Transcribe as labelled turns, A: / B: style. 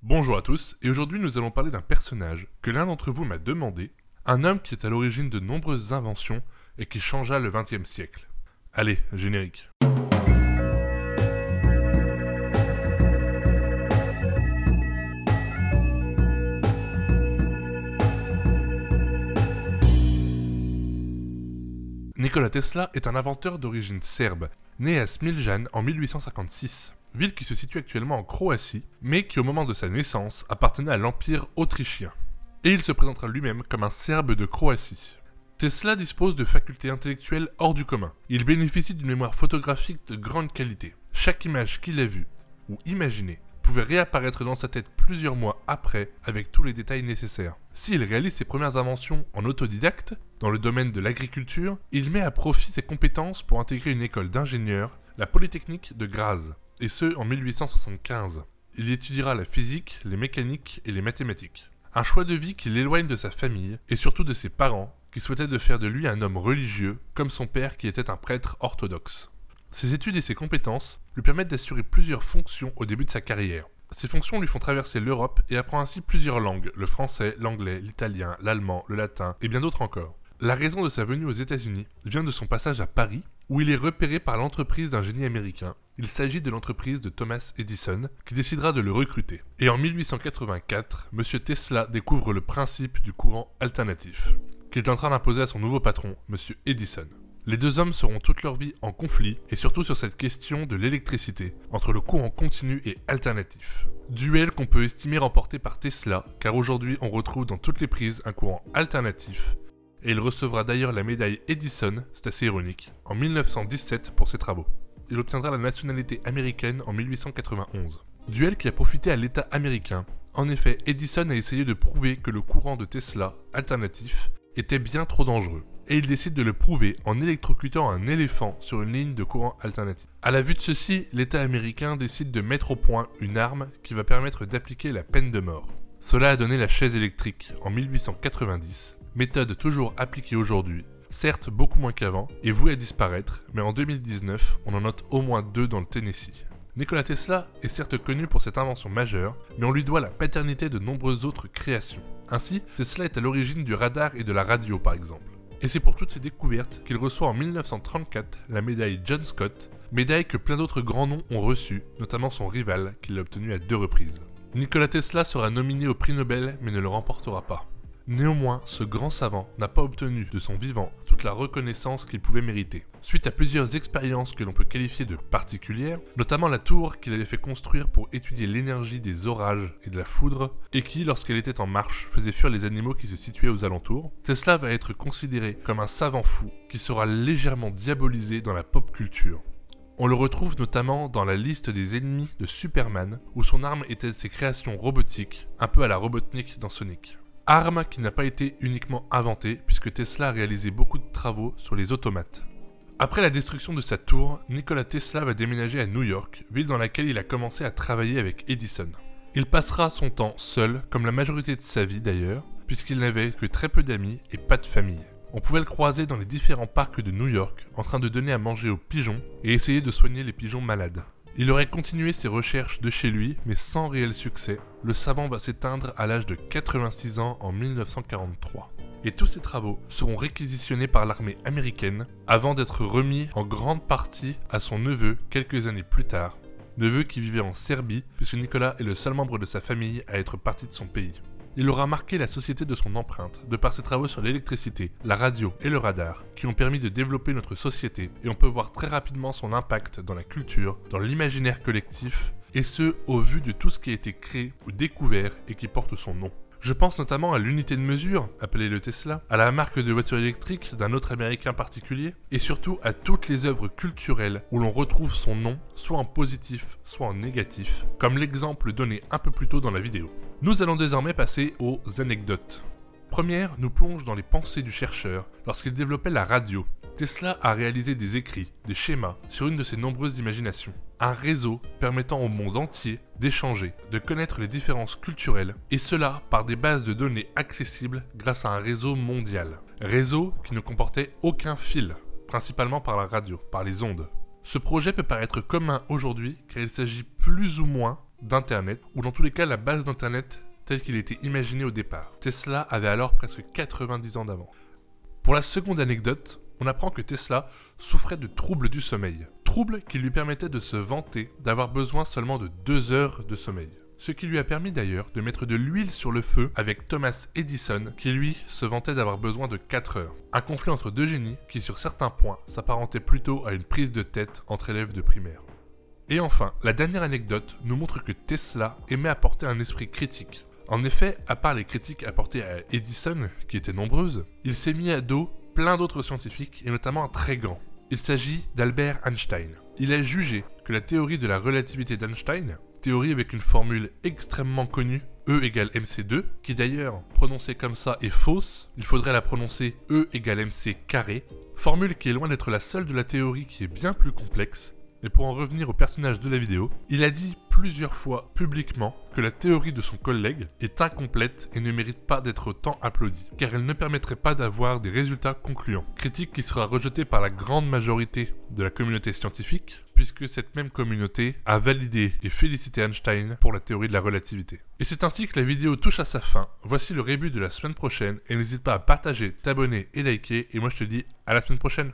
A: Bonjour à tous, et aujourd'hui nous allons parler d'un personnage que l'un d'entre vous m'a demandé, un homme qui est à l'origine de nombreuses inventions et qui changea le XXe siècle. Allez, générique. Nikola Tesla est un inventeur d'origine serbe, né à Smiljan en 1856. Ville qui se situe actuellement en Croatie, mais qui au moment de sa naissance appartenait à l'Empire autrichien. Et il se présentera lui-même comme un Serbe de Croatie. Tesla dispose de facultés intellectuelles hors du commun. Il bénéficie d'une mémoire photographique de grande qualité. Chaque image qu'il a vue, ou imaginée, pouvait réapparaître dans sa tête plusieurs mois après avec tous les détails nécessaires. S'il réalise ses premières inventions en autodidacte, dans le domaine de l'agriculture, il met à profit ses compétences pour intégrer une école d'ingénieurs, la Polytechnique de Graz. Et ce en 1875. Il étudiera la physique, les mécaniques et les mathématiques. Un choix de vie qui l'éloigne de sa famille et surtout de ses parents, qui souhaitaient de faire de lui un homme religieux, comme son père qui était un prêtre orthodoxe. Ses études et ses compétences lui permettent d'assurer plusieurs fonctions au début de sa carrière. Ces fonctions lui font traverser l'Europe et apprend ainsi plusieurs langues, le français, l'anglais, l'italien, l'allemand, le latin et bien d'autres encore. La raison de sa venue aux États-Unis vient de son passage à Paris, où il est repéré par l'entreprise d'un génie américain. Il s'agit de l'entreprise de Thomas Edison, qui décidera de le recruter. Et en 1884, M. Tesla découvre le principe du courant alternatif, qu'il est en train d'imposer à son nouveau patron, M. Edison. Les deux hommes seront toute leur vie en conflit, et surtout sur cette question de l'électricité, entre le courant continu et alternatif. Duel qu'on peut estimer remporté par Tesla, car aujourd'hui on retrouve dans toutes les prises un courant alternatif, et il recevra d'ailleurs la médaille Edison, c'est assez ironique, en 1917 pour ses travaux. Il obtiendra la nationalité américaine en 1891. Duel qui a profité à l'État américain. En effet, Edison a essayé de prouver que le courant de Tesla, alternatif, était bien trop dangereux. Et il décide de le prouver en électrocutant un éléphant sur une ligne de courant alternatif. À la vue de ceci, l'État américain décide de mettre au point une arme qui va permettre d'appliquer la peine de mort. Cela a donné la chaise électrique en 1890, méthode toujours appliquée aujourd'hui, certes beaucoup moins qu'avant, et vouée à disparaître, mais en 2019, on en note au moins 2 dans le Tennessee. Nikola Tesla est certes connu pour cette invention majeure, mais on lui doit la paternité de nombreuses autres créations. Ainsi, Tesla est à l'origine du radar et de la radio par exemple. Et c'est pour toutes ces découvertes qu'il reçoit en 1934 la médaille John Scott, médaille que plein d'autres grands noms ont reçue, notamment son rival qui l'a obtenue à 2 reprises. Nikola Tesla sera nominé au prix Nobel mais ne le remportera pas. Néanmoins, ce grand savant n'a pas obtenu de son vivant toute la reconnaissance qu'il pouvait mériter. Suite à plusieurs expériences que l'on peut qualifier de particulières, notamment la tour qu'il avait fait construire pour étudier l'énergie des orages et de la foudre, et qui, lorsqu'elle était en marche, faisait fuir les animaux qui se situaient aux alentours, Tesla va être considéré comme un savant fou qui sera légèrement diabolisé dans la pop culture. On le retrouve notamment dans la liste des ennemis de Superman, où son arme était ses créations robotiques, un peu à la Robotnik dans Sonic. Arme qui n'a pas été uniquement inventée, puisque Tesla a réalisé beaucoup de travaux sur les automates. Après la destruction de sa tour, Nikola Tesla va déménager à New York, ville dans laquelle il a commencé à travailler avec Edison. Il passera son temps seul, comme la majorité de sa vie d'ailleurs, puisqu'il n'avait que très peu d'amis et pas de famille. On pouvait le croiser dans les différents parcs de New York, en train de donner à manger aux pigeons et essayer de soigner les pigeons malades. Il aurait continué ses recherches de chez lui, mais sans réel succès. Le savant va s'éteindre à l'âge de 86 ans en 1943. Et tous ses travaux seront réquisitionnés par l'armée américaine avant d'être remis en grande partie à son neveu quelques années plus tard. Neveu qui vivait en Serbie, puisque Nikola est le seul membre de sa famille à être parti de son pays. Il aura marqué la société de son empreinte, de par ses travaux sur l'électricité, la radio et le radar, qui ont permis de développer notre société, et on peut voir très rapidement son impact dans la culture, dans l'imaginaire collectif, et ce, au vu de tout ce qui a été créé ou découvert et qui porte son nom. Je pense notamment à l'unité de mesure, appelée le Tesla, à la marque de voiture électrique d'un autre américain particulier, et surtout à toutes les œuvres culturelles où l'on retrouve son nom, soit en positif, soit en négatif, comme l'exemple donné un peu plus tôt dans la vidéo. Nous allons désormais passer aux anecdotes. Première nous plonge dans les pensées du chercheur lorsqu'il développait la radio. Tesla a réalisé des écrits, des schémas sur une de ses nombreuses imaginations. Un réseau permettant au monde entier d'échanger, de connaître les différences culturelles, et cela par des bases de données accessibles grâce à un réseau mondial. Réseau qui ne comportait aucun fil, principalement par la radio, par les ondes. Ce projet peut paraître commun aujourd'hui car il s'agit plus ou moins d'Internet, ou dans tous les cas la base d'Internet tel qu'il était imaginé au départ. Tesla avait alors presque 90 ans d'avance. Pour la seconde anecdote, on apprend que Tesla souffrait de troubles du sommeil. Troubles qui lui permettaient de se vanter d'avoir besoin seulement de 2 heures de sommeil. Ce qui lui a permis d'ailleurs de mettre de l'huile sur le feu avec Thomas Edison, qui lui se vantait d'avoir besoin de 4 heures. Un conflit entre deux génies qui sur certains points s'apparentait plutôt à une prise de tête entre élèves de primaire. Et enfin, la dernière anecdote nous montre que Tesla aimait apporter un esprit critique. En effet, à part les critiques apportées à Edison, qui étaient nombreuses, il s'est mis à dos plein d'autres scientifiques, et notamment un très grand. Il s'agit d'Albert Einstein. Il a jugé que la théorie de la relativité d'Einstein, théorie avec une formule extrêmement connue, E égale mc2, qui d'ailleurs, prononcée comme ça, est fausse, il faudrait la prononcer E égale mc carré, formule qui est loin d'être la seule de la théorie qui est bien plus complexe. Et pour en revenir au personnage de la vidéo, il a dit plusieurs fois publiquement que la théorie de son collègue est incomplète et ne mérite pas d'être autant applaudie, car elle ne permettrait pas d'avoir des résultats concluants. Critique qui sera rejetée par la grande majorité de la communauté scientifique, puisque cette même communauté a validé et félicité Einstein pour la théorie de la relativité. Et c'est ainsi que la vidéo touche à sa fin. Voici le rébut de la semaine prochaine, et n'hésite pas à partager, t'abonner et liker, et moi je te dis à la semaine prochaine.